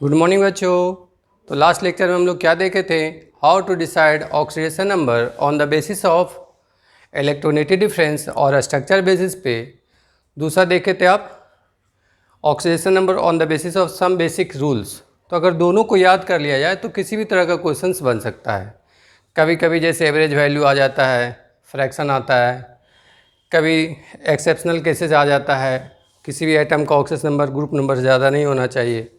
Good morning बच्चों। तो last lecture में हम लोग क्या देखे थे? How to decide oxidation number on the basis of electronegative difference और स्ट्रक्चर बेसिस पे। दूसरा देखे थे आप oxidation number on the basis of some basic rules. तो अगर दोनों को याद कर लिया जाए तो किसी भी तरह का क्वेश्चंस बन सकता है। कभी कभी जैसे एवरेज वैल्यू आ जाता है, फ्रैक्शन आता है, कभी एक्सेप्शनल केसेस आ जाता है, किसी भी आइटम का ऑक्सीडेशन नंबर ग्रुप नंबर से ज़्यादा नहीं होना चाहिए।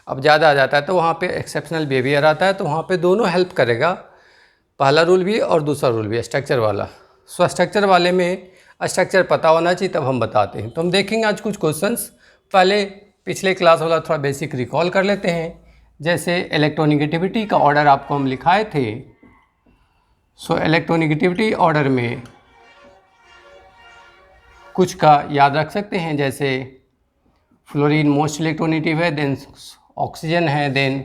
अब ज़्यादा आ जाता है तो वहाँ पे एक्सेप्शनल बिहेवियर आता है, तो वहाँ पे दोनों हेल्प करेगा, पहला रूल भी और दूसरा रूल भी स्ट्रक्चर वाला। सो स्ट्रक्चर वाले में स्ट्रक्चर पता होना चाहिए, तब हम बताते हैं। तो हम देखेंगे आज कुछ क्वेश्चंस। पहले पिछले क्लास वाला थोड़ा बेसिक रिकॉल कर लेते हैं। जैसे इलेक्ट्रोनिगेटिविटी का ऑर्डर आपको हम लिखाए थे। सो इलेक्ट्रोनिगेटिविटी ऑर्डर में कुछ का याद रख सकते हैं, जैसे फ्लोरीन मोस्ट इलेक्ट्रोनेगेटिव है, देन ऑक्सीजन है, देन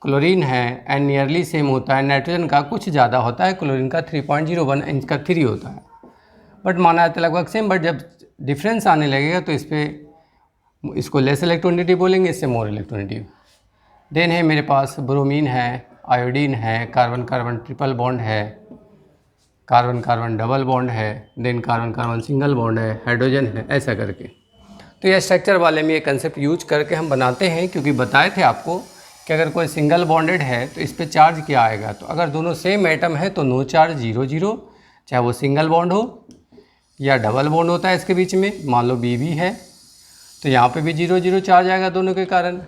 क्लोरीन है, एंड नियरली सेम होता है। नाइट्रोजन का कुछ ज़्यादा होता है, क्लोरीन का 3.01, इनका 3 होता है, बट माना जाता है लगभग सेम। बट जब डिफरेंस आने लगेगा तो इस पर इसको लेस इलेक्ट्रोनेगेटिव बोलेंगे, इससे मोर इलेक्ट्रोनेगेटिव। देन है मेरे पास ब्रोमीन है, आयोडीन है, कार्बन कार्बन ट्रिपल बॉन्ड है, कार्बन कार्बन डबल बॉन्ड है, then carbon carbon single bond है, हाइड्रोजन है, ऐसा करके। तो यह स्ट्रक्चर वाले में ये कंसेप्ट यूज करके हम बनाते हैं, क्योंकि बताए थे आपको कि अगर कोई सिंगल बॉन्डेड है तो इस पर चार्ज क्या आएगा। तो अगर दोनों सेम एटम है तो नो चार्ज 0 0, चाहे वो सिंगल बॉन्ड हो या डबल बॉन्ड होता है इसके बीच में, मान लो बी भी है तो यहाँ पे भी 0 0 चार्ज आएगा दोनों के कारण।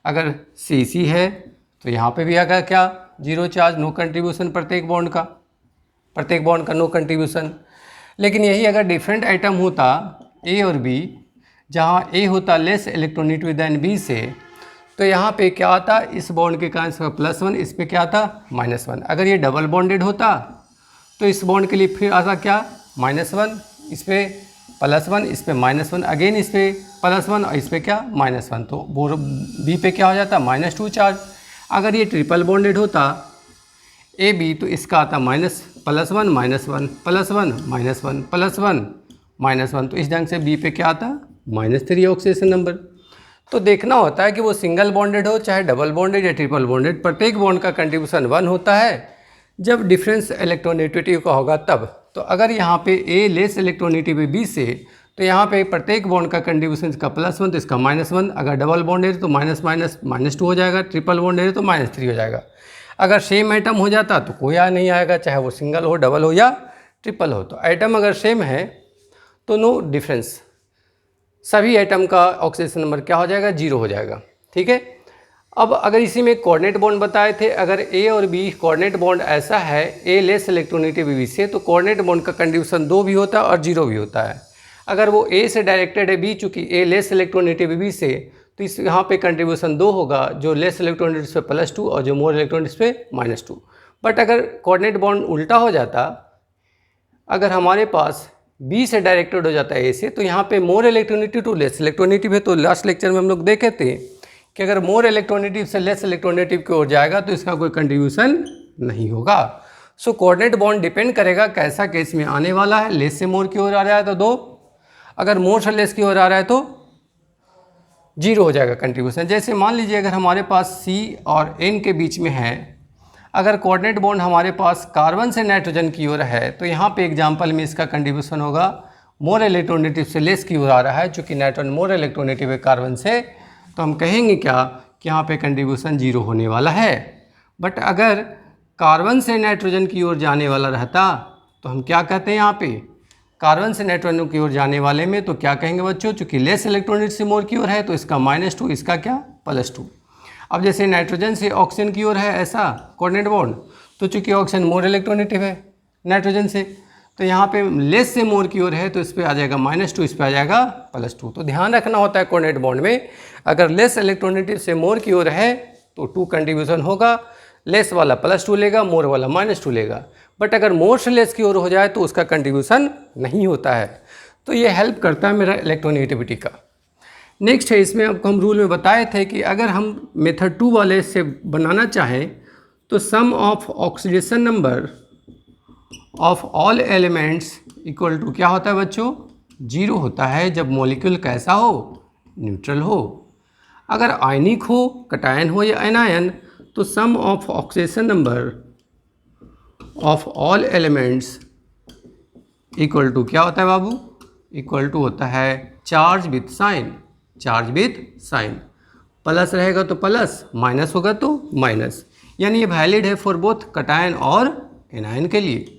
अगर सी सी है तो यहाँ पे भी आएगा क्या, 0 चार्ज, नो कंट्रीब्यूशन प्रत्येक बॉन्ड का नो कंट्रीब्यूशन। लेकिन यही अगर डिफरेंट आइटम होता ए और बी, जहाँ ए होता लेस इलेक्ट्रोनेगेटिव देन बी से, तो यहाँ पे क्या आता, इस बॉन्ड के कारण इसका +1, इस पे क्या आता -1। अगर ये डबल बॉन्डेड होता तो इस बॉन्ड के लिए फिर आता क्या, -1, इस पे +1, इस पे -1, अगेन इस पे +1 और इस पे क्या -1, तो बी पे क्या हो जाता -2 चार्ज। अगर ये ट्रिपल बॉन्डेड होता ए बी तो इसका आता +1 -1 +1 -1 +1 तो इस ढंग से बी पे क्या आता -3 ऑक्सीडेशन नंबर। तो देखना होता है कि वो सिंगल बॉन्डेड हो चाहे डबल बॉन्डेड या ट्रिपल बॉन्डेड, प्रत्येक बॉन्ड का कंट्रीब्यूशन 1 होता है जब डिफरेंस इलेक्ट्रोनेगेटिविटी का होगा तब। तो अगर यहाँ पे ए लेस इलेक्ट्रोनेगेटिव है बी से, तो यहाँ पे प्रत्येक बॉन्ड का कंट्रीब्यूशन इसका +1 तो इसका -1, अगर डबल बॉन्डेड तो -2 हो जाएगा, ट्रिपल बॉन्डेड तो -3 हो जाएगा। अगर सेम आइटम हो जाता तो कोई नहीं आएगा, चाहे वो सिंगल हो, डबल हो या ट्रिपल हो। तो आइटम अगर सेम है तो नो डिफरेंस, सभी आइटम का ऑक्सीडेशन नंबर क्या हो जाएगा, 0 हो जाएगा। ठीक है। अब अगर इसी में कोऑर्डिनेट बॉन्ड बताए थे, अगर ए और बी कोऑर्डिनेट बॉन्ड ऐसा है, ए लेस इलेक्ट्रोनेगेटिव बी से, तो कोऑर्डिनेट बॉन्ड का कंट्रीब्यूशन 2 भी होता है और 0 भी होता है। अगर वो ए से डायरेक्टेड है बी, चूँकि ए लेस इलेक्ट्रोनेगेटिव बी से, तो इस यहाँ पे कंट्रीब्यूशन 2 होगा, जो लेस इलेक्ट्रोनेगेटिव पे +2 और जो मोर इलेक्ट्रोनेगेटिव पे -2। बट अगर कोऑर्डिनेट बॉन्ड उल्टा हो जाता, अगर हमारे पास बी से डायरेक्टेड हो जाता है ए से, तो यहाँ पे more electronegative to less electronegative है। तो लास्ट लेक्चर में हम लोग देखे थे कि अगर मोर इलेक्ट्रोनेगेटिव से लेस इलेक्ट्रोनेगेटिव की ओर जाएगा तो इसका कोई कंट्रीब्यूशन नहीं होगा। सो कोऑर्डिनेट बॉन्ड डिपेंड करेगा कैसा केस में आने वाला है। लेस से मोर की ओर आ रहा है तो 2, अगर मोर से लेस की ओर आ रहा है तो 0 हो जाएगा कंट्रीब्यूशन। जैसे मान लीजिए अगर हमारे पास सी और एन के बीच में है, अगर कोऑर्डिनेट बॉन्ड हमारे पास कार्बन से नाइट्रोजन की ओर है, तो यहाँ पे एग्जांपल में इसका कंट्रीब्यूशन होगा मोर इलेक्ट्रोनेगेटिव से लेस की ओर आ रहा है, चूँकि नाइट्रोजन मोर इलेक्ट्रोनेगेटिव है कार्बन से, तो हम कहेंगे क्या कि यहाँ पे कंट्रीब्यूशन 0 होने वाला है। बट अगर कार्बन से नाइट्रोजन की ओर जाने वाला रहता तो हम क्या कहते हैं, यहाँ पे कार्बन से नाइट्रोजन की ओर जाने वाले में तो क्या कहेंगे बच्चों, चूँकि लेस इलेक्ट्रोनेगेटिव से मोर की ओर है तो इसका -2, इसका क्या +2। अब जैसे नाइट्रोजन से ऑक्सीजन की ओर है ऐसा कोऑर्डिनेट बॉन्ड, तो चूँकि ऑक्सीजन मोर इलेक्ट्रोनेगेटिव है नाइट्रोजन से, तो यहाँ पे लेस से मोर की ओर है तो इस पर आ जाएगा -2, इस पर आ जाएगा +2। तो ध्यान रखना होता है कोऑर्डिनेट बॉन्ड में, अगर लेस इलेक्ट्रोनेगेटिव से मोर की ओर है तो 2 कंट्रीब्यूशन होगा, लेस वाला +2 लेगा, मोर वाला -2 लेगा। बट अगर मोर से लेस की ओर हो जाए तो उसका कंट्रीब्यूशन नहीं होता है। तो ये हेल्प करता है मेरा इलेक्ट्रोनेगेटिविटी का। नेक्स्ट है, इसमें आपको हम रूल में बताए थे कि अगर हम मेथड 2 वाले से बनाना चाहें तो sum of oxidation number of all elements equal to क्या होता है बच्चों, 0 होता है जब मॉलिक्यूल कैसा हो, न्यूट्रल हो। अगर आयनिक हो, कटायन हो या एनायन, तो sum of oxidation number of all elements equal to क्या होता है बाबू? इक्वल टू होता है charge with sign. Charge with sign, plus रहेगा तो प्लस, माइनस होगा तो माइनस। यानी ये वैलिड है फॉर बोथ कटायन और एनायन के लिए।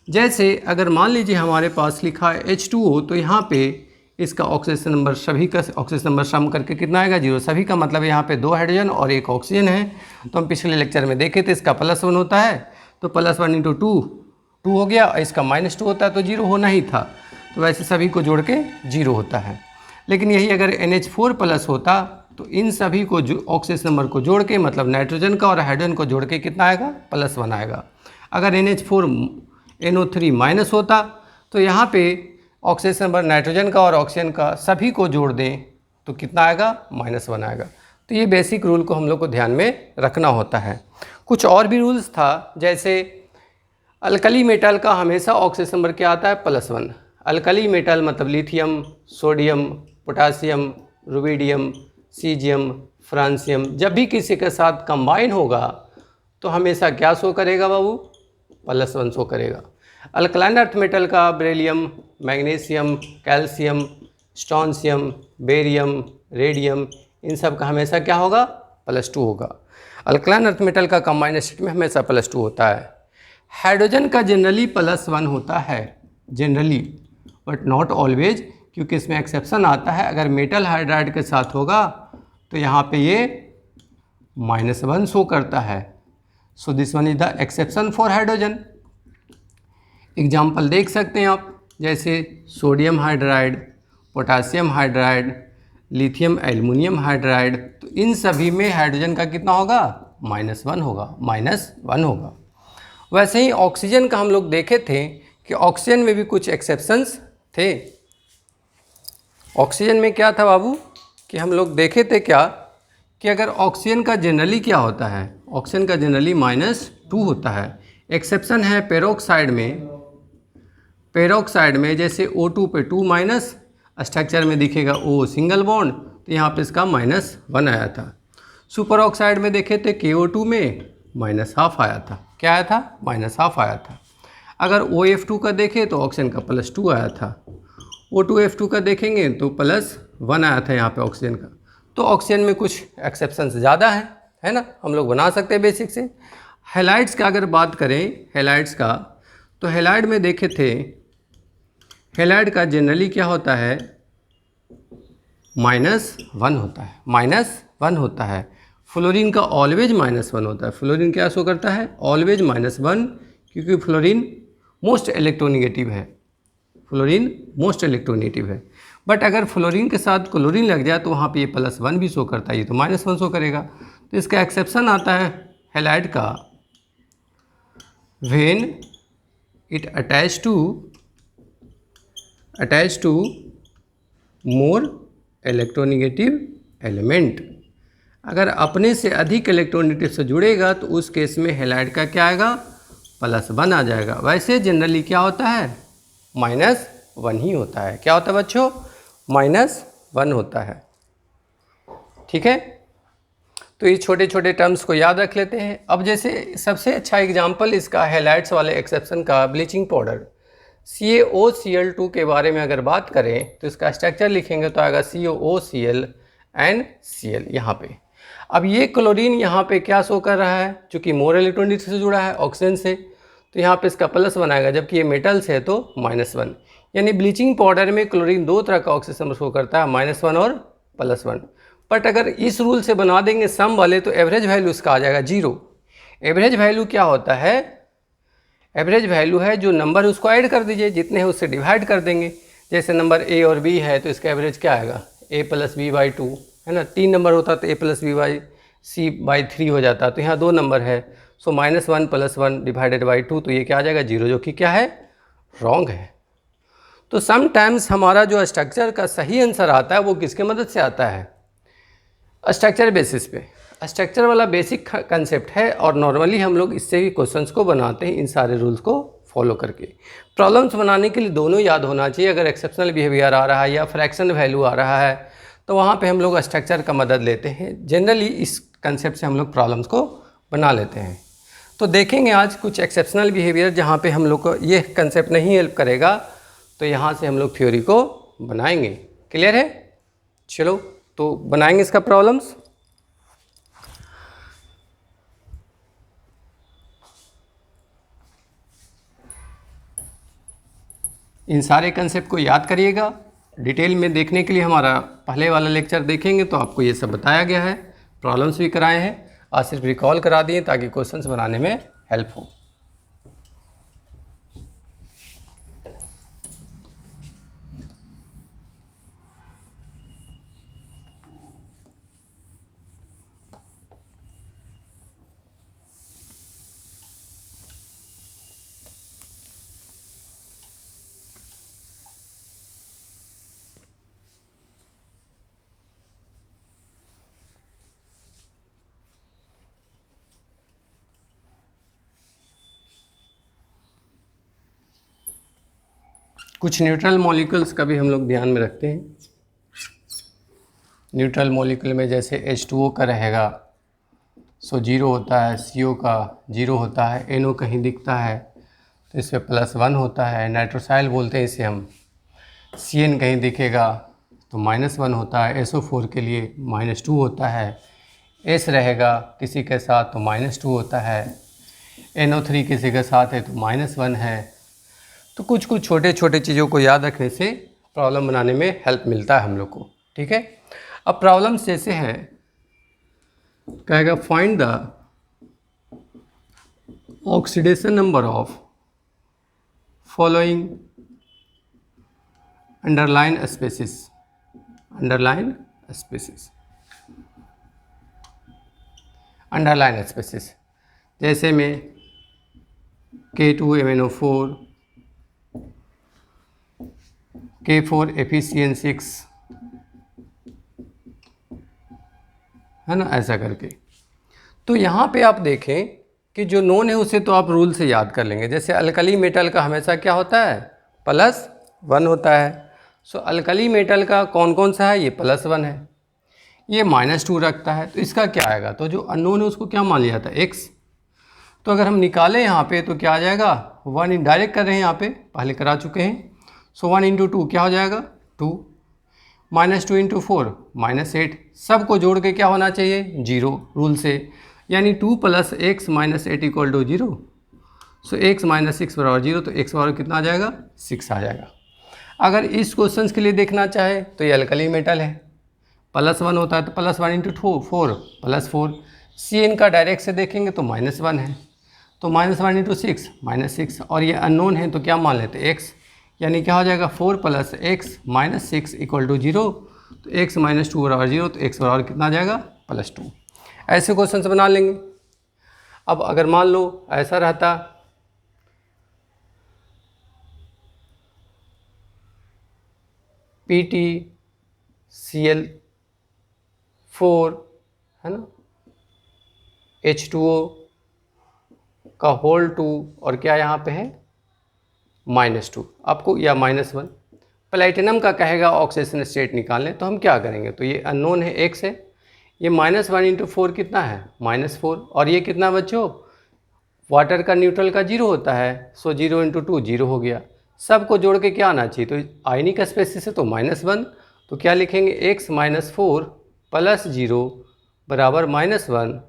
जैसे अगर मान लीजिए हमारे पास लिखा है H2O, तो यहाँ पे इसका ऑक्सीजन नंबर, सभी का ऑक्सीजन नंबर सम करके कितना आएगा? 0। सभी का मतलब यहाँ पे 2 हाइड्रोजन और 1 ऑक्सीजन है। तो हम पिछले लेक्चर में देखे थे इसका +1 होता है, तो +1 × 2 हो गया, और इसका -2 होता है तो 0 होना ही था। तो वैसे सभी को जोड़ के 0 होता है। लेकिन यही अगर NH4+ होता तो इन सभी को ऑक्सीजन नंबर को जोड़ के, मतलब नाइट्रोजन का और हाइड्रोजन को जोड़ के कितना आएगा? +1 आएगा। अगर NH4NO3- होता तो यहाँ पे ऑक्सीजन नंबर नाइट्रोजन का और ऑक्सीजन का सभी को जोड़ दें तो कितना आएगा? -1 आएगा। तो ये बेसिक रूल को हम लोग को ध्यान में रखना होता है। कुछ और भी रूल्स था, जैसे अल्कली मेटल का हमेशा ऑक्सीजन नंबर क्या आता है? +1। अल्कली मेटल मतलब lithium, sodium, potassium, rubidium, caesium, francium, जब भी किसी के साथ कंबाइन होगा तो हमेशा क्या शो करेगा बाबू? +1 शो करेगा। अल्कलाइन अर्थ मेटल का beryllium, magnesium, calcium, strontium, barium, radium, इन सब का हमेशा क्या होगा? +2 होगा। अल्कलाइन अर्थ मेटल का कंबाइन स्टेट में हमेशा +2 होता है। हाइड्रोजन का जनरली +1 होता है, जनरली, बट नॉट ऑलवेज, क्योंकि इसमें एक्सेप्शन आता है। अगर मेटल हाइड्राइड के साथ होगा तो यहाँ पे ये -1 शो करता है। So this one is the exception for hydrogen. Example देख सकते हैं आप, जैसे sodium hydride, potassium hydride, lithium aluminium hydride, तो इन सभी में हाइड्रोजन का कितना होगा? -1 होगा, -1 होगा। वैसे ही ऑक्सीजन का हम लोग देखे थे कि ऑक्सीजन में भी कुछ एक्सेप्शंस थे। ऑक्सीजन में क्या था बाबू कि हम लोग देखे थे क्या कि अगर ऑक्सीजन का जनरली क्या होता है? ऑक्सीजन का जनरली -2 होता है। एक्सेप्शन है पेरोक्साइड में। पेरोक्साइड में जैसे O2 पे 2- स्ट्रक्चर में दिखेगा O सिंगल बॉन्ड, तो यहाँ पे इसका -1 आया था। सुपर ऑक्साइड में देखे थे KO2 में -½ आया था। क्या आया था? -½ आया था। अगर OF2 का देखें तो ऑक्सीजन का +2 आया था। O2F2 का देखेंगे तो +1 आया था यहाँ पे ऑक्सीजन का। तो ऑक्सीजन में कुछ एक्सेप्शंस ज़्यादा है ना, हम लोग बना सकते हैं बेसिक से। हैलाइड्स का अगर बात करें, हैलाइड्स का, तो हैलाइड में देखे थे, हैलाइड का जनरली क्या होता है? -1 होता है, -1 होता है। फ्लोरीन का ऑलवेज -1 होता है। फ्लोरीन क्या शो करता है? ऑलवेज -1, क्योंकि फ्लोरीन मोस्ट इलेक्ट्रोनेगेटिव है। फ्लोरीन मोस्ट इलेक्ट्रोनेगेटिव है। बट अगर फ्लोरीन के साथ क्लोरीन लग जाए तो वहाँ पे ये +1 भी शो करता है, ये तो -1 शो करेगा। तो इसका एक्सेप्शन आता है हैलाइड का, when it attach to more electronegative element. अगर अपने से अधिक इलेक्ट्रोनेगेटिव से जुड़ेगा तो उस केस में हैलाइड का क्या आएगा? +1 आ जाएगा। वैसे जनरली क्या होता है? -1 ही होता है। क्या होता है बच्चों? -1 होता है। ठीक है, तो ये छोटे छोटे टर्म्स को याद रख लेते हैं। अब जैसे सबसे अच्छा एग्जांपल इसका हैलाइड्स वाले एक्सेप्शन का ब्लीचिंग पाउडर CaOCl2 के बारे में अगर बात करें तो इसका स्ट्रक्चर लिखेंगे तो आएगा COOCl एंड Cl यहाँ पे। अब ये क्लोरीन यहाँ पे क्या शो कर रहा है? चूँकि मोर इलेक्ट्रॉनिक से जुड़ा है ऑक्सीजन से, तो यहाँ पे इसका +1 आएगा, जबकि ये मेटल से है तो -1। यानी ब्लीचिंग पाउडर में क्लोरीन 2 तरह का ऑक्सीजन शो करता है, -1 और +1। बट अगर इस रूल से बना देंगे सम वाले तो एवरेज वैल्यू इसका आ जाएगा 0। एवरेज वैल्यू क्या होता है? एवरेज वैल्यू है जो नंबर उसको ऐड कर दीजिए, जितने हैं उससे डिवाइड कर देंगे। जैसे नंबर A और B है तो इसका एवरेज क्या आएगा? A + B/2 है ना। 3 नंबर होता तो A + B/C/3 हो जाता, तो यहाँ 2 नंबर है। सो -1 + 1 डिवाइडेड बाई 2, तो ये क्या आ जाएगा? 0, जो कि क्या है? रॉन्ग है। तो समटाइम्स हमारा जो स्ट्रक्चर का सही आंसर आता है वो किसके मदद से आता है? स्ट्रक्चर बेसिस पे। स्ट्रक्चर वाला बेसिक कंसेप्ट है और नॉर्मली हम लोग इससे भी क्वेश्चंस को बनाते हैं इन सारे रूल्स को फॉलो करके। प्रॉब्लम्स बनाने के लिए दोनों याद होना चाहिए। अगर एक्सेप्शनल बिहेवियर आ रहा है या फ्रैक्शन वैल्यू आ रहा है तो वहाँ पे हम लोग स्ट्रक्चर का मदद लेते हैं। जनरली इस कंसेप्ट से हम लोग प्रॉब्लम्स को बना लेते हैं। तो देखेंगे आज कुछ एक्सेप्शनल बिहेवियर जहाँ पे हम लोग को ये कंसेप्ट नहीं हेल्प करेगा, तो यहाँ से हम लोग थ्योरी को बनाएंगे। क्लियर है? चलो तो बनाएंगे इसका प्रॉब्लम्स। इन सारे कंसेप्ट को याद करिएगा। डिटेल में देखने के लिए हमारा पहले वाला लेक्चर देखेंगे तो आपको ये सब बताया गया है, प्रॉब्लम्स भी कराए हैं और सिर्फ रिकॉल करा दिए ताकि क्वेश्चंस बनाने में हेल्प हो। कुछ न्यूट्रल मॉलिक्यूल्स का भी हम लोग ध्यान में रखते हैं। न्यूट्रल मॉलिक्यूल में जैसे H2O का रहेगा सो 0 होता है, CO का 0 होता है, NO कहीं दिखता है तो इस पर +1 होता है, नाइट्रोसाइल बोलते हैं इसे हम। CN कहीं दिखेगा तो -1 होता है, SO4 के लिए -2 होता है, S रहेगा किसी के साथ तो -2 होता है, NO3 किसी के साथ है तो -1 है। तो कुछ कुछ छोटे छोटे चीज़ों को याद रखने से प्रॉब्लम बनाने में हेल्प मिलता है हम लोग को। ठीक है, अब प्रॉब्लम्स जैसे है कहेगा find the oxidation number of following underline species. Underline species, underline species जैसे में K2MnO4, K4FeCN6 है ना, ऐसा करके। तो यहाँ पे आप देखें कि जो नोन है उसे तो आप रूल से याद कर लेंगे। जैसे अल्कली मेटल का हमेशा क्या होता है, +1 होता है। सो अल्कली मेटल का कौन कौन सा है, ये +1 है, ये -2 रखता है। तो इसका क्या आएगा, तो जो अननोन है उसको क्या मान लिया था, x। तो अगर हम निकालें यहाँ पे तो क्या आ जाएगा, 1 डायरेक्ट कर रहे हैं यहाँ पे, पहले करा चुके हैं। सो 1 × 2 क्या हो जाएगा, 2, -2 × 4 -8, सबको जोड़ के क्या होना चाहिए, 0 रूल से, यानी 2 + x - 8 = 0। सो x - 6 = 0, तो x बराबर कितना आ जाएगा, 6 आ जाएगा। अगर इस क्वेश्चन के लिए देखना चाहे तो ये अल्कली मेटल है, +1 होता है तो +1 × 4 +4। CN का डायरेक्ट से देखेंगे तो -1 है, तो -1 × 6 -6, और ये अननोन है तो क्या मान लेते x, यानी क्या हो जाएगा 4 + x - 6 = 0। तो x - 2 = 0, तो x बराबर कितना आ जाएगा, +2। ऐसे क्वेश्चन बना लेंगे। अब अगर मान लो ऐसा रहता PtCl4 है ना, H2O का होल 2 और क्या यहाँ पे है -2 आपको, या -1। प्लैटिनम का कहेगा ऑक्सीडेशन स्टेट निकालने, तो हम क्या करेंगे, तो ये अननोन है x है, ये -1 × 4 कितना है, -4, और ये कितना बच्चों, वाटर का न्यूट्रल का 0 होता है, सो 0 × 2 0 हो गया। सबको जोड़ के क्या आना चाहिए, तो आयनिक स्पेसिस है तो -1, तो क्या लिखेंगे x - 4 + 0 बराबर -1।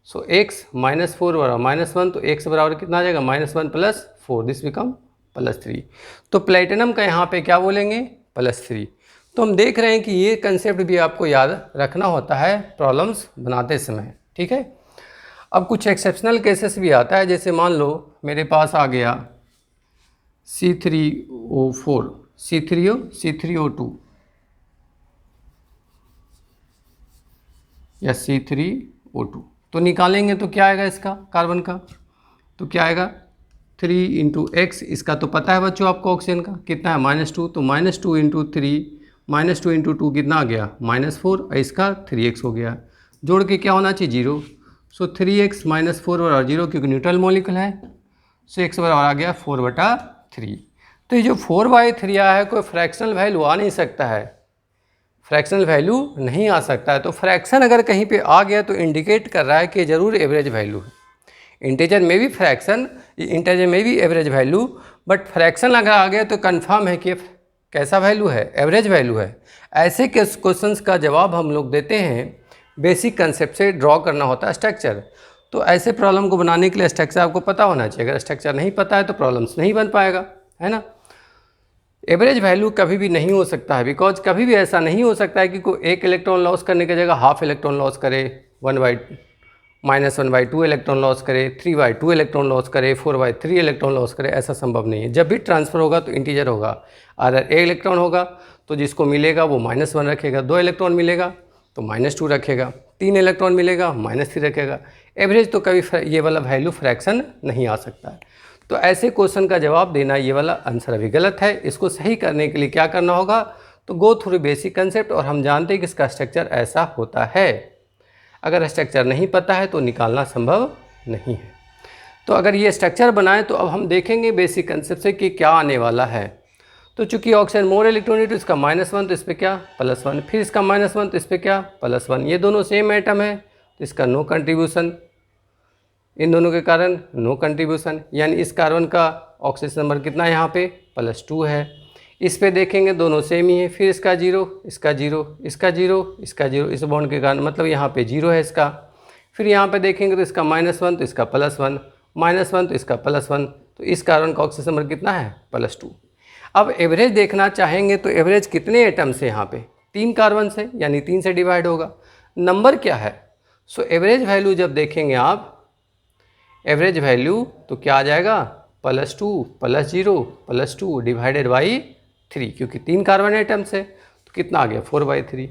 सो x - 4 बराबर -1, तो x बराबर कितना आ जाएगा, -1 + 4, दिस बिकम +3। तो प्लैटिनम का यहाँ पे क्या बोलेंगे, +3। तो हम देख रहे हैं कि ये कंसेप्ट भी आपको याद रखना होता है प्रॉब्लम्स बनाते समय। ठीक है, अब कुछ एक्सेप्शनल केसेस भी आता है। जैसे मान लो मेरे पास आ गया C3O4, C3O2 या C3O2, तो निकालेंगे तो क्या आएगा इसका, कार्बन का, तो क्या आएगा 3 × x, इसका तो पता है बच्चों आपको ऑक्सीजन का कितना है, -2, तो -2 × 3 -2 × 2 कितना आ गया, -4, और इसका 3x हो गया, जोड़ के क्या होना चाहिए 0। सो 3x - 4 बराबर 0, क्योंकि न्यूट्रल मॉलिक्यूल है। सो x बराबर आ गया 4/3। तो ये जो 4/3 आया है कोई फ्रैक्शनल वैल्यू आ नहीं सकता है, फ्रैक्शनल वैल्यू नहीं आ सकता है। तो फ्रैक्शन अगर कहीं पे आ गया तो इंडिकेट कर रहा है कि ज़रूर एवरेज वैल्यू है। इंटीजर में भी फ्रैक्शन, इंटीजर में भी एवरेज वैल्यू, बट फ्रैक्शन अगर आ गया तो कंफर्म है कि कैसा वैल्यू है, एवरेज वैल्यू है। ऐसे क्वेश्चंस का जवाब हम लोग देते हैं बेसिक कंसेप्ट से ड्रॉ करना होता है स्ट्रक्चर। तो ऐसे प्रॉब्लम को बनाने के लिए स्ट्रक्चर आपको पता होना चाहिए। अगर स्ट्रक्चर नहीं पता है तो प्रॉब्लम्स नहीं बन पाएगा, है ना। एवरेज वैल्यू कभी भी नहीं हो सकता है, बिकॉज कभी भी ऐसा नहीं हो सकता है कि कोई एक इलेक्ट्रॉन लॉस करने की जगह हाफ इलेक्ट्रॉन लॉस करे, 1/-2 इलेक्ट्रॉन लॉस करे, 3/2 इलेक्ट्रॉन लॉस करे, 4/3 इलेक्ट्रॉन लॉस करे। ऐसा संभव नहीं है। जब भी ट्रांसफ़र होगा तो इंटीजर होगा। अगर एक इलेक्ट्रॉन होगा तो जिसको मिलेगा वो -1 रखेगा, 2 इलेक्ट्रॉन मिलेगा तो -2 रखेगा, 3 इलेक्ट्रॉन मिलेगा -3 रखेगा। एवरेज तो कभी ये वाला वैल्यू फ्रैक्शन नहीं आ सकता है। तो ऐसे क्वेश्चन का जवाब देना, ये वाला आंसर अभी गलत है। इसको सही करने के लिए क्या करना होगा, तो गो थ्रू बेसिक कंसेप्ट। और हम जानते हैं कि इसका स्ट्रक्चर ऐसा होता है। अगर स्ट्रक्चर नहीं पता है तो निकालना संभव नहीं है। तो अगर ये स्ट्रक्चर बनाएं तो अब हम देखेंगे बेसिक कंसेप्ट से कि क्या आने वाला है। तो चूंकि ऑक्सीजन मोर इलेक्ट्रॉनिटी, इसका -1 तो इस पर क्या +1, फिर इसका -1 तो इस पर क्या +1। ये दोनों सेम एटम है तो इसका नो कंट्रीब्यूशन, इन दोनों के कारण नो कंट्रीब्यूशन। यानी इस कार्बन का ऑक्सीजन नंबर कितना है यहाँ पे +2 है। इस पे देखेंगे दोनों सेम ही है। फिर इसका 0, इसका 0, इसका 0, इसका 0, इस बॉन्ड के कारण मतलब यहाँ पे 0 है इसका। फिर यहाँ पे देखेंगे तो इसका -1 तो इसका +1, -1 तो इसका +1, तो इस कार्बन का ऑक्सीजन नंबर कितना है +2। अब एवरेज देखना चाहेंगे तो एवरेज कितने एटम से, यहाँ पे 3 कार्बन से, यानी 3 से डिवाइड होगा। नंबर क्या है, सो एवरेज वैल्यू जब देखेंगे आप, एवरेज वैल्यू तो क्या आ जाएगा +2 +0 +2 डिवाइडेड बाई 3, क्योंकि 3 कार्बन एटम्स है तो कितना आ गया 4/3।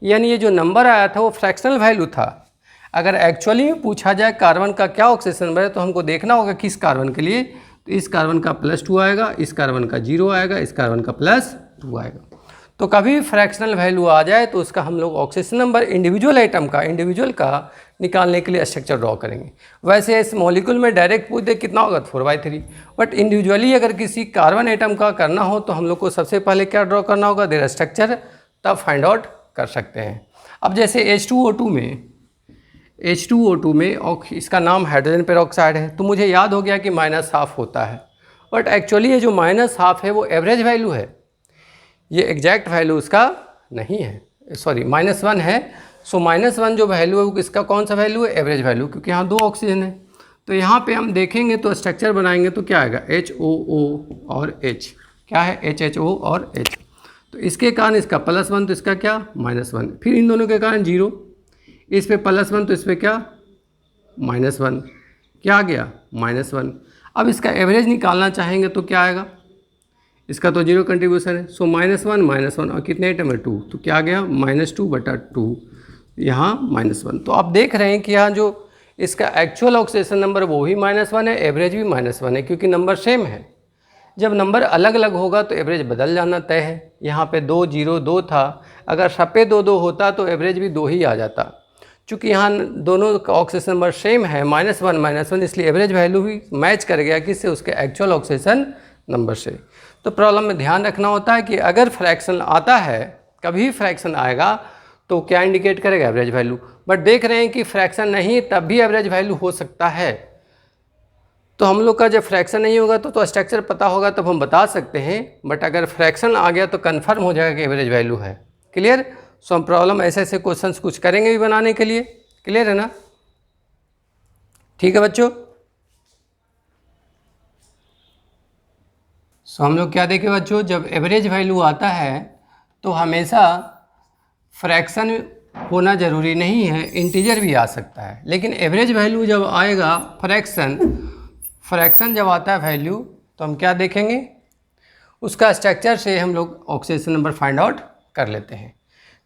यानी ये जो नंबर आया था वो फ्रैक्शनल वैल्यू था। अगर एक्चुअली में पूछा जाए कार्बन का क्या ऑक्सीजन नंबर है तो हमको देखना होगा किस कार्बन के लिए, तो इस कार्बन का +2 आएगा, इस कार्बन का 0 आएगा, इस कार्बन का +2 आएगा। तो कभी भी फ्रैक्शनल वैल्यू आ जाए तो उसका हम लोग ऑक्सीजन नंबर इंडिविजुअल आइटम का, इंडिविजुअल का निकालने के लिए स्ट्रक्चर ड्रॉ करेंगे। वैसे इस मॉलिक्यूल में डायरेक्ट पूछ दे कितना होगा 4/3, बट इंडिविजुअली अगर किसी कार्बन आइटम का करना हो तो हम लोग को सबसे पहले क्या ड्रॉ करना होगा, देयर स्ट्रक्चर, तब फाइंड आउट कर सकते हैं। अब जैसे H2O2 में इसका नाम हाइड्रोजन पेरोक्साइड है, तो मुझे याद हो गया कि -½ होता है, बट एक्चुअली ये जो -½ है वो एवरेज वैल्यू है, ये एग्जैक्ट वैल्यू उसका नहीं है, सॉरी -1 है। सो -1 जो वैल्यू है वो इसका कौन सा वैल्यू है, एवरेज वैल्यू, क्योंकि यहाँ 2 ऑक्सीजन है। तो यहाँ पे हम देखेंगे तो स्ट्रक्चर बनाएंगे तो क्या आएगा HOO और H, क्या है HHO और H। तो इसके कारण इसका +1 तो इसका क्या -1, फिर इन दोनों के कारण 0, इस पे +1 तो इस पर क्या -1, क्या आ गया -1। अब इसका एवरेज निकालना चाहेंगे तो क्या आएगा, इसका तो 0 कंट्रीब्यूशन है, सो -1 और कितने आइटम है 2, तो क्या आ गया -2/2, यहाँ -1। तो आप देख रहे हैं कि यहाँ जो इसका एक्चुअल ऑक्सीडेशन नंबर वो भी -1 है, एवरेज भी -1 है, क्योंकि नंबर सेम है। जब नंबर अलग अलग होगा तो एवरेज बदल जाना तय है। यहाँ पे 2 0 2 था, अगर सब पे 2 2 होता तो एवरेज भी 2 ही आ जाता। चूँकि यहाँ दोनों का ऑक्सीजन नंबर सेम है -1, इसलिए एवरेज वैल्यू भी मैच कर गया किससे, उसके एक्चुअल ऑक्सीजन नंबर से। तो प्रॉब्लम में ध्यान रखना होता है कि अगर फ्रैक्शन आता है, कभी फ्रैक्शन आएगा तो क्या इंडिकेट करेगा, एवरेज वैल्यू। बट देख रहे हैं कि फ्रैक्शन नहीं तब भी एवरेज वैल्यू हो सकता है। तो हम लोग का जब फ्रैक्शन नहीं होगा तो स्ट्रक्चर पता होगा तब हम बता सकते हैं, बट अगर फ्रैक्शन आ गया तो कन्फर्म हो जाएगा कि एवरेज वैल्यू है। क्लियर। सो हम प्रॉब्लम ऐसे ऐसे क्वेश्चंस कुछ करेंगे भी बनाने के लिए। क्लियर है ना, ठीक है बच्चों। सो हम लोग क्या देखें बच्चों, जब एवरेज वैल्यू आता है तो हमेशा फ्रैक्शन होना ज़रूरी नहीं है, इंटीजर भी आ सकता है। लेकिन एवरेज वैल्यू जब आएगा, फ्रैक्शन जब आता है वैल्यू, तो हम क्या देखेंगे, उसका स्ट्रक्चर से हम लोग ऑक्सीडेशन नंबर फाइंड आउट कर लेते हैं।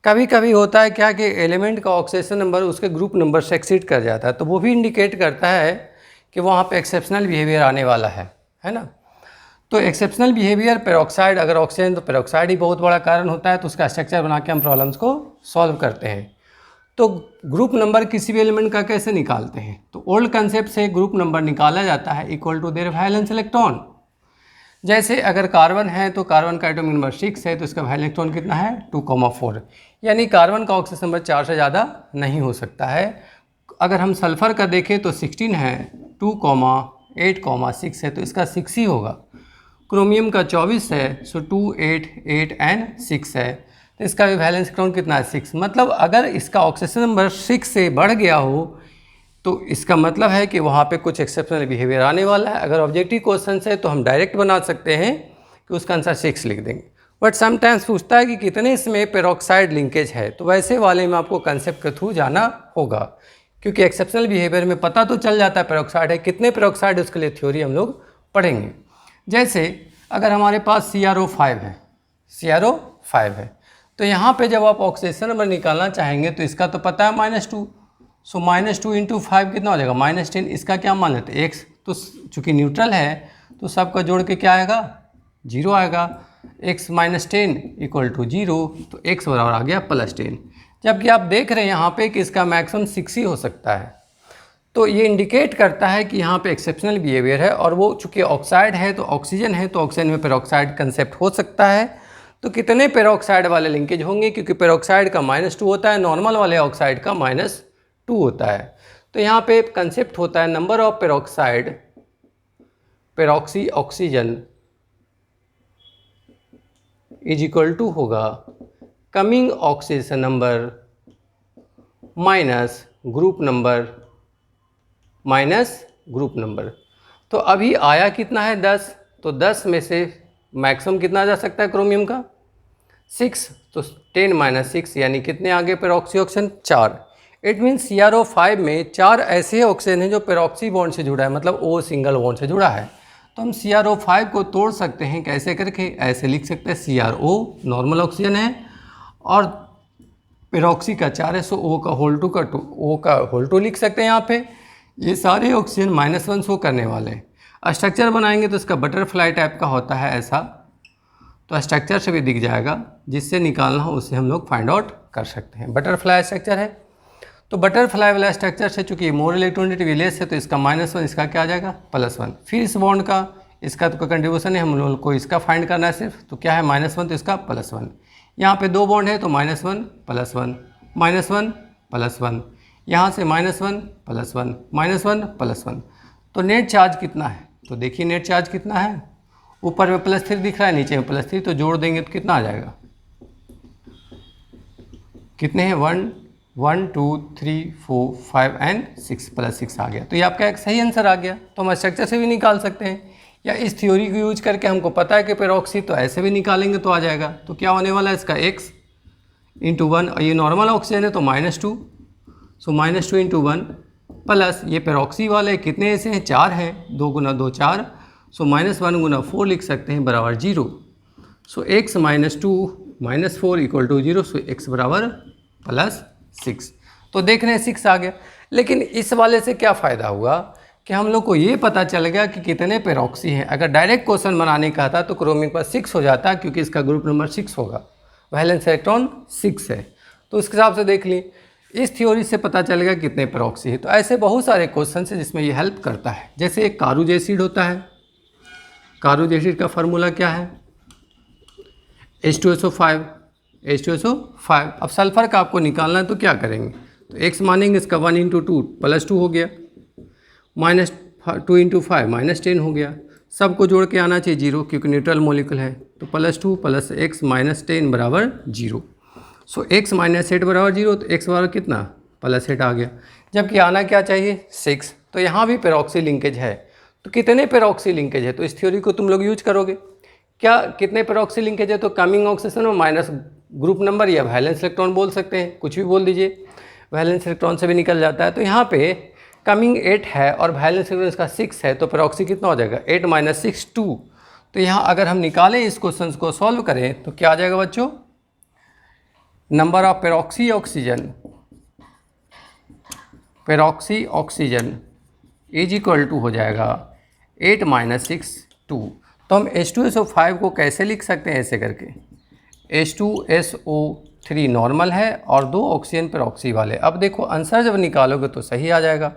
कभी कभी होता है क्या कि एलिमेंट का ऑक्सीडेशन नंबर उसके ग्रुप नंबर से एक्सीड कर जाता है, तो वो भी इंडिकेट करता है कि वहाँ पे एक्सेप्शनल बिहेवियर आने वाला है ना। तो एक्सेप्शनल बिहेवियर पेरोक्साइड, अगर ऑक्सीजन तो पेरोक्साइड ही बहुत बड़ा कारण होता है, तो उसका स्ट्रक्चर बना के हम प्रॉब्लम्स को सॉल्व करते हैं। तो ग्रुप नंबर किसी भी एलिमेंट का कैसे निकालते हैं, तो ओल्ड कंसेप्ट से ग्रुप नंबर निकाला जाता है equal to their valence electron. जैसे अगर कार्बन है तो कार्बन का एटॉमिक नंबर 6 है, तो इसका वैलेंस इलेक्ट्रॉन कितना है 2,4, यानी कार्बन का ऑक्सीजन नंबर 4 से ज़्यादा नहीं हो सकता है। अगर हम सल्फ़र का देखें तो 16 है, 2,8,6 है, तो इसका 6 ही होगा। क्रोमियम का 24 है, सो 2, 8, 8 एंड 6 है, तो इसका भी वैलेंस इलेक्ट्रॉन कितना है 6। मतलब अगर इसका ऑक्सीजन नंबर 6 से बढ़ गया हो तो इसका मतलब है कि वहाँ पे कुछ एक्सेप्शनल बिहेवियर आने वाला है। अगर ऑब्जेक्टिव क्वेश्चन है तो हम डायरेक्ट बना सकते हैं कि उसका आंसर 6 लिख देंगे, बट समटाइम्स पूछता है कि कितने इसमें पेरोक्साइड लिंकेज है, तो वैसे वाले में आपको कंसेप्ट के थ्रू जाना होगा, क्योंकि एक्सेप्शनल बिहेवियर में पता तो चल जाता है पेरोक्साइड है, कितने पेरोक्साइड उसके लिए थ्योरी हम लोग पढ़ेंगे। जैसे अगर हमारे पास CrO5 है, CrO5 है, तो यहाँ पे जब आप ऑक्सीजन नंबर निकालना चाहेंगे तो इसका तो पता है -2, सो -2 × 5 कितना हो जाएगा -10। इसका क्या मान लेते हैं x, तो चूँकि न्यूट्रल है तो सबका जोड़ के क्या आएगा 0 आएगा, x - 10 = 0, तो x बराबर आ गया +10। जबकि आप देख रहे हैं यहाँ पे कि इसका मैक्सिमम 6 ही हो सकता है, तो ये इंडिकेट करता है कि यहाँ पे एक्सेप्शनल बिहेवियर है, और वो चूँकि ऑक्साइड है तो ऑक्सीजन है, तो ऑक्सीजन में पेरोक्साइड कंसेप्ट हो सकता है। तो कितने पेरोक्साइड वाले लिंकेज होंगे, क्योंकि पेरोक्साइड का -2 होता है, नॉर्मल वाले ऑक्साइड का -2 होता है। तो यहाँ पे कंसेप्ट होता है number of peroxide peroxy oxygen = होगा coming oxygen number minus group number. तो अभी आया कितना है 10, तो 10 में से मैक्सिमम कितना जा सकता है क्रोमियम का 6, तो 10 - 6 यानी कितने आगे peroxy oxygen 4। It means CrO5 में 4 ऐसे ऑक्सीजन हैं जो पेरोक्सी बॉन्ड से जुड़ा है, मतलब O सिंगल बॉन्ड से जुड़ा है। तो हम CrO5 को तोड़ सकते हैं, कैसे करके, ऐसे लिख सकते हैं CrO नॉर्मल ऑक्सीजन है और पेरोक्सी का 4 है, सो O का होल 2 लिख सकते हैं। यहाँ पे ये सारे ऑक्सीजन -1 शो करने वाले हैं। स्ट्रक्चर बनाएंगे तो इसका बटरफ्लाई टाइप का होता है ऐसा, तो स्ट्रक्चर से भी दिख जाएगा, जिससे निकालना हो उससे हम लोग फाइंड आउट कर सकते हैं। बटरफ्लाई स्ट्रक्चर है, तो बटरफ्लाई वाला स्ट्रक्चर से चूंकि मोर इलेक्ट्रोनेगेटिव लेस है तो इसका -1, इसका क्या आ जाएगा +1। फिर इस बॉन्ड का इसका तो कंट्रीब्यूशन है, हम लोग को इसका फाइंड करना है सिर्फ, तो क्या है -1 तो इसका +1। यहाँ पे 2 बॉन्ड है तो -1 +1 -1 +1, यहाँ से -1 +1 -1 +1। तो नेट चार्ज कितना है, तो देखिए नेट चार्ज कितना है, ऊपर में +3 दिख रहा है, नीचे में +3, तो जोड़ देंगे तो कितना आ जाएगा, कितने हैं 1 2 3 4 5 एंड 6 +6 आ गया। तो ये आपका एक सही आंसर आ गया। तो हम स्ट्रक्चर से भी निकाल सकते हैं, या इस थ्योरी को यूज करके हमको पता है कि पेरोक्सी, तो ऐसे भी निकालेंगे तो आ जाएगा। तो क्या होने वाला है इसका x × 1, और ये नॉर्मल ऑक्सीजन है तो -2, सो -2 × 1 प्लस ये पेरोक्सी वाले कितने ऐसे हैं 4 हैं, 2 × 2 4, सो -1 × 4 लिख सकते हैं बराबर 0। सो x - 2 - 4 = 0, सो x बराबर +6। तो देख रहे हैं 6 आ गया। लेकिन इस वाले से क्या फ़ायदा हुआ कि हम लोग को ये पता चल गया कि कितने पेरोक्सी हैं। अगर डायरेक्ट क्वेश्चन बनाने का था तो क्रोमियम पर 6 हो जाता, क्योंकि इसका ग्रुप नंबर 6 होगा, वैलेंस इलेक्ट्रॉन 6 है, तो उस हिसाब से देख ली। इस थ्योरी से पता चल गया कितने पेरोक्सी है। तो ऐसे बहुत सारे क्वेश्चन है जिसमें ये हेल्प करता है। जैसे एक कारूज एसिड होता है, कारूज एसिड का फार्मूला क्या है H2SO5। अब सल्फर का आपको निकालना है तो क्या करेंगे, तो x मानेंगे, इसका 1 × 2 +2 हो गया, -2 × 5 -10 हो गया। सबको जोड़ के आना चाहिए 0, क्योंकि न्यूट्रल मॉलिक्यूल है, तो +2 + x - 10 बराबर 0। सो x - 8 बराबर 0, तो x बराबर कितना +8 आ गया, जबकि आना क्या चाहिए 6। तो यहाँ भी पेरोक्सी लिंकेज है। तो कितने पेरोक्सी लिंकेज है, तो इस थ्योरी को तुम लोग यूज करोगे। क्या कितने पेरोक्सी लिंकेज है, तो कमिंग ऑक्सीजन और माइनस ग्रुप नंबर या वैलेंस इलेक्ट्रॉन बोल सकते हैं, कुछ भी बोल दीजिए, वैलेंस इलेक्ट्रॉन से भी निकल जाता है। तो यहाँ पे कमिंग 8 है और वैलेंस इलेक्ट्रॉन इसका 6 है, तो पेरोक्सी कितना हो जाएगा 8 - 6 2। तो यहाँ अगर हम निकालें इस क्वेश्चन को सॉल्व करें तो क्या आ जाएगा बच्चों, नंबर ऑफ पेरोक्सी ऑक्सीजन = हो जाएगा 8 - 6 2। तो हम H2SO5 को कैसे लिख सकते हैं, ऐसे करके H2SO3 नॉर्मल है और 2 ऑक्सीजन पेरोक्सी वाले। अब देखो आंसर जब निकालोगे तो सही आ जाएगा,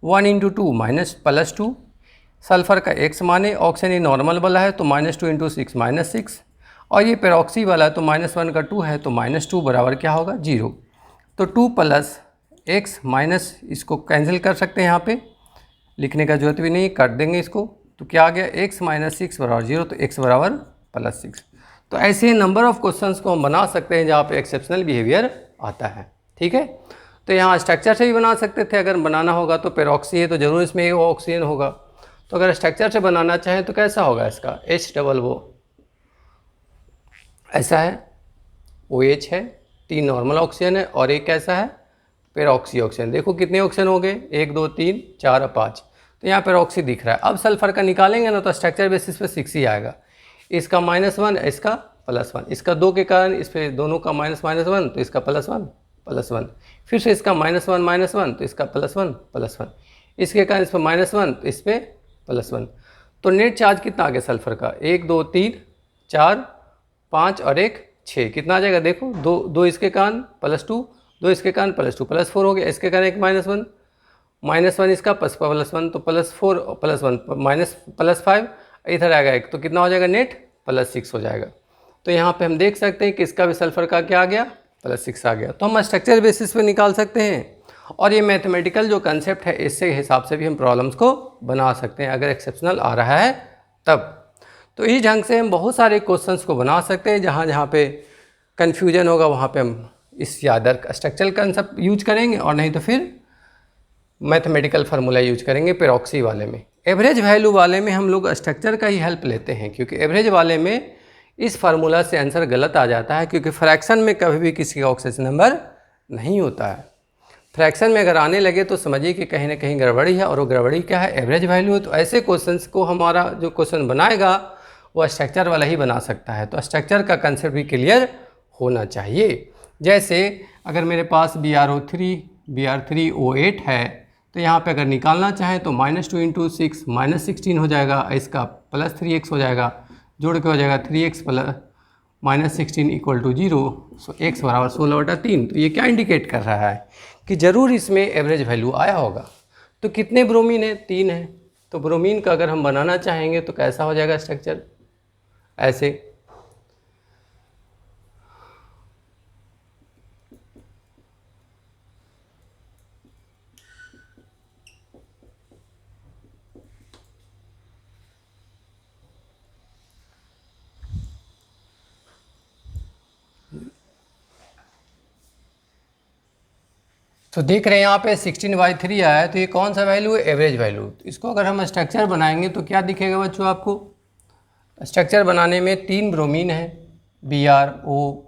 1 × 2 -+2 सल्फ़र का X माने ऑक्सीजन ये नॉर्मल वाला है तो -2 × 6 -6, और ये पेरोक्सी वाला है तो -1 का 2 है तो -2 बराबर क्या होगा 0। तो 2 + X माइनस, इसको कैंसिल कर सकते हैं, यहाँ पे लिखने का जरूरत भी नहीं, काट देंगे इसको। तो क्या आ गया X - 6 बराबर 0, तो X बराबर +6। तो ऐसे नंबर ऑफ क्वेश्चंस को हम बना सकते हैं जहाँ पे एक्सेप्शनल बिहेवियर आता है। ठीक है, तो यहाँ स्ट्रक्चर से भी बना सकते थे, अगर बनाना होगा तो पेरोक्सी है तो ज़रूर इसमें ऑक्सीजन होगा। तो अगर स्ट्रक्चर से बनाना चाहें तो कैसा होगा इसका, H ऐसा है, OH है, 3 नॉर्मल ऑक्सीजन है और एक कैसा है पेरोक्सी ऑक्सीजन। देखो कितने ऑक्सीजन हो गए, 1 2 3 4 और 5, तो यहाँ पेरोक्सी दिख रहा है। अब सल्फर का निकालेंगे ना तो स्ट्रक्चर बेसिस पे 6 ही आएगा, इसका -1 इसका +1, इसका 2 के कारण इस पर दोनों का -1 तो इसका +1, फिर से इसका -1 तो इसका +1, इसके कारण इस पर -1 तो इस पर +1। तो नेट चार्ज कितना आ गया सल्फर का, 1 2 3 4 5 और 1 6, कितना आ जाएगा देखो, 2 इसके कारण +2, 2 इसके कारण +2 +4 हो गया, इसके कारण एक -1 इसका +1 तो +4 +1 +5, इधर आएगा एक, तो कितना हो जाएगा नेट +6 हो जाएगा। तो यहाँ पे हम देख सकते हैं कि इसका भी सल्फर का क्या आ गया +6 आ गया। तो हम स्ट्रक्चर बेसिस पे निकाल सकते हैं, और ये मैथमेटिकल जो कंसेप्ट है इससे हिसाब से भी हम प्रॉब्लम्स को बना सकते हैं अगर एक्सेप्शनल आ रहा है तब। तो इस ढंग से हम बहुत सारे क्वेश्चंस को बना सकते हैं, जहाँ जहाँ पे कन्फ्यूजन होगा वहाँ पे हम इस यादर स्ट्रक्चरल कंसेप्ट यूज करेंगे, और नहीं तो फिर मैथमेटिकल फार्मूला यूज करेंगे पेरोक्सी वाले में। एवरेज वैल्यू वाले में हम लोग स्ट्रक्चर का ही हेल्प लेते हैं, क्योंकि एवरेज वाले में इस फार्मूला से आंसर गलत आ जाता है, क्योंकि फ्रैक्शन में कभी भी किसी का ऑक्सीजन नंबर नहीं होता है। फ्रैक्शन में अगर आने लगे तो समझिए कि कहीं ना कहीं गड़बड़ी है, और वो गड़बड़ी क्या है, एवरेज वैल्यू है। तो ऐसे क्वेश्चंस को हमारा जो क्वेश्चन बनाएगा वो स्ट्रक्चर वाला ही बना सकता है। तो स्ट्रक्चर का कंसेप्ट भी क्लियर होना चाहिए। जैसे अगर मेरे पास Br3O8 है, तो यहाँ पे अगर निकालना चाहें तो -2 × 6 -16 हो जाएगा, इसका +3x हो जाएगा, जोड़ के हो जाएगा 3x -16 = 0। सो x बराबर 16/3। तो ये क्या इंडिकेट कर रहा है कि ज़रूर इसमें एवरेज वैल्यू आया होगा। तो कितने ब्रोमीन है, 3 है। तो ब्रोमीन का अगर हम बनाना चाहेंगे तो कैसा हो जाएगा स्ट्रक्चर, ऐसे। तो देख रहे हैं यहाँ पे 16/3 आया है, तो ये कौन सा वैल्यू है, एवरेज वैल्यू। तो इसको अगर हम स्ट्रक्चर बनाएंगे तो क्या दिखेगा बच्चों आपको, स्ट्रक्चर बनाने में 3 ब्रोमीन है, BrO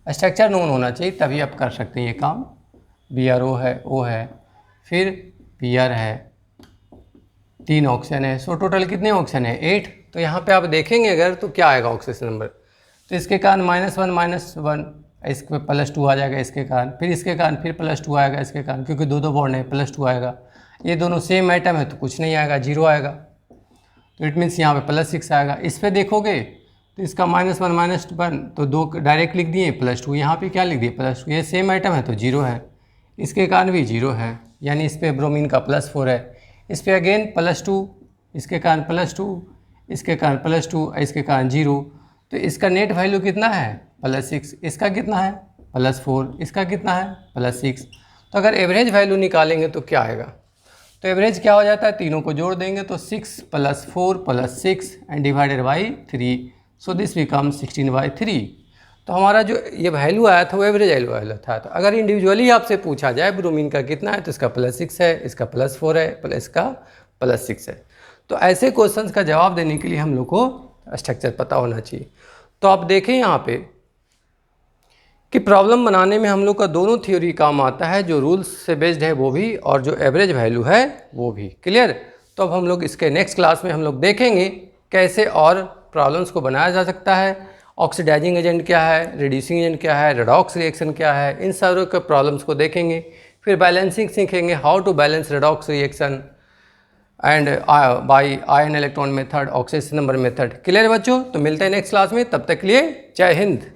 स्ट्रक्चर नोन होना चाहिए तभी आप कर सकते हैं ये काम। BrO है, O है, फिर Br है, 3 ऑक्सीजन है। सो टोटल कितने ऑक्सीजन है, 8। तो यहाँ पे आप देखेंगे अगर तो क्या आएगा ऑक्सीजन नंबर, तो इसके कारण -1 इस पे +2 आ जाएगा इसके कारण, फिर इसके कारण फिर +2 आएगा इसके कारण, क्योंकि दो बॉन्ड है +2 आएगा। ये दोनों सेम आइटम है तो कुछ नहीं आएगा, 0 आएगा। तो इट मीन्स यहाँ पे +6 आएगा। इस पर देखोगे तो इसका -1 -1 तो 2 डायरेक्ट लिख दिए, +2 यहाँ पे क्या लिख दिए +2, ये सेम आइटम है तो 0 है, इसके कारण भी 0 है, यानी इस पर ब्रोमीन का +4 है। इस पर अगेन +2, इसके कारण +2, इसके कारण +2, इसके कारण 0। तो इसका नेट वैल्यू कितना है +6, इसका कितना है +4, इसका कितना है +6। तो अगर एवरेज वैल्यू निकालेंगे तो क्या आएगा, तो एवरेज क्या हो जाता है, तीनों को जोड़ देंगे तो 6 + 4 + 6 and divided by 3, so this become 16/3। तो हमारा जो ये वैल्यू आया था वो एवरेज वैल्यू था। तो अगर इंडिविजुअली आपसे पूछा जाए ब्रोमीन का कितना है, तो इसका +6 है, इसका +4 है, इसका +6 है। तो ऐसे क्वेश्चंस का जवाब देने के लिए हम लोग को स्ट्रक्चर पता होना चाहिए। तो आप देखें यहाँ पे कि प्रॉब्लम बनाने में हम लोग का दोनों थ्योरी काम आता है, जो रूल्स से बेस्ड है वो भी, और जो एवरेज वैल्यू है वो भी। क्लियर। तो अब हम लोग इसके नेक्स्ट क्लास में हम लोग देखेंगे कैसे और प्रॉब्लम्स को बनाया जा सकता है, ऑक्सीडाइजिंग एजेंट क्या है, रिड्यूसिंग एजेंट क्या है, रेडॉक्स रिएक्शन क्या है, इन सारों के प्रॉब्लम्स को देखेंगे। फिर बैलेंसिंग सीखेंगे, how to balance redox reaction and by ion electron method, oxidation number method. Clear बच्चों। तो मिलते हैं नेक्स्ट क्लास में, तब तक के लिए जय हिंद।